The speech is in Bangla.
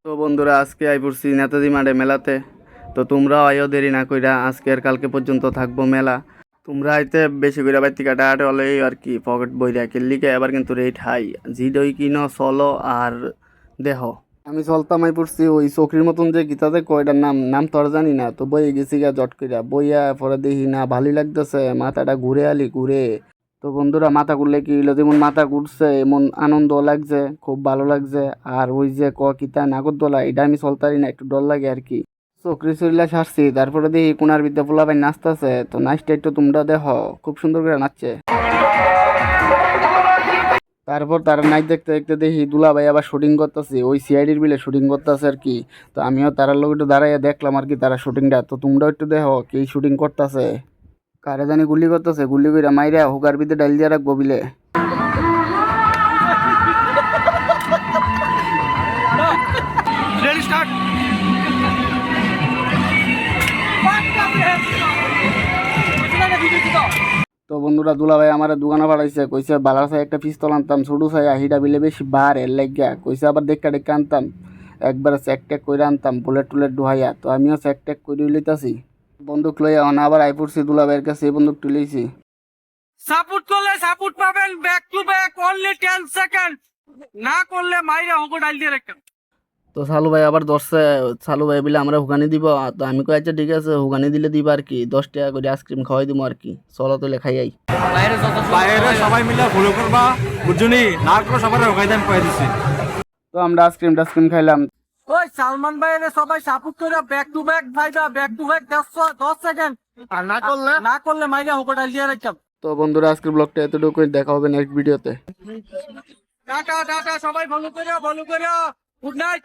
তো বন্ধুরা আজকে আই পড়ছি নেতাজি মাঠে মেলাতে। তো তোমরাও আইও দেরি না কইরা, আজকে আর কালকে পর্যন্ত থাকবো মেলা। তোমরা আইতে বেশি কইরা বাইর থেকে আটা হলেই আর কি পকেট বইরা কিল্লিকে এবার কিন্তু রেট হাই। জিডই কিনো চলো আর দেহ। আমি চলতাম আই পড়ছি ওই চকরির মতন যে গীতাতে কয়টার নাম নাম তো আর জানি না, তো বই গেছি গা জট কইরা বইয়া পরে দেখি না ভালোই লাগতেছে, মাথাটা ঘুরে আলি ঘুরে। তো বন্ধুরা মাথা ঘুরলে কি হইলো, যেমন মাথা ঘুরছে এমন আনন্দ লাগছে, খুব ভালো লাগছে। আর ওই যে কিতা নাগরদোলা, এটা আমি চলতারি না, একটু ডর লাগে আর কি। চকরি চরিলা সারছি, তারপরে দেখি কোনার বিদ্যা পোলা ভাই নাচতেছে, তো নাচটা একটু তোমরা দেখো, খুব সুন্দর করে নাচছে। তারপর তারা নাচ দেখতে দেখতে দেখি দুলা ভাই আবার শুটিং করতেছে, ওই সিআইডির বিলে শুটিং করতেছে আর কি। তো আমিও তারার লোক একটু দাঁড়াইয়া দেখলাম আর কি তারা শুটিংটা, তো তোমরাও একটু দেখো কি শুটিং করতেছে। কারে জানি গুলি করতেছে, গুলি কইরা মাইরা হুকার বিদে ডাইল দিয়া রাখবো বিলে। তো বন্ধুরা দুলাভাই আমার দোকানে পাঠাইছে, কইছে বালার চাই একটা পিস্তল আনতাম, ছোটো চাই আহিটা বিলে বেশি বার এর লাগিয়া, কইছে আবার দেখা ডেকে আনতাম, একবারে চেক টেক করে আনতাম বুলেট টুলেট ডুহাইয়া। তো আমিও চেক টেক করে লইতাছি, বন্দুক লইয়া অন আবার আই পড়ছি দুলাভাইয়ের কাছে, এই বন্দুক তুলেছি। সাপোর্ট করলে সাপোর্ট পাবেন, back to back only 10 second, না করলে মাইরা হকো ডাল দিয়ে রাখেন। তো সালু ভাই আবার ধরছে, সালু ভাই বলে আমরা হুগানি দিব। তো আমি কই আচ্ছা ঠিক আছে, হুগানি দিলে দিবা আর কি, 10 টাকা করে আইসক্রিম খাওয়াই দিব আর কি, চলো তাহলে খাইয়াই। বাইরে সবাই মিলে ফলো করবা, বুঝুনি না করো সবার হকাই দাম কয়ে দিছি। তো আমরা আইসক্রিম টাইসক্রিম খাইলাম। ওই সালমান ভাইয়ের সবাই সাপোর্ট করে ব্যাক টু ব্যাক ফাইদা, ব্যাক টু ব্যাক 10 সেকেন্ড, আর না করলে মাইরা হকো ডাল দিয়ে রাখেন। তো বন্ধুরা আজকের ব্লগটা এতটুকুই, দেখা হবে নেক্সট ভিডিওতে। টাটা টাটা, সবাই ফলো করে গুড নাইট।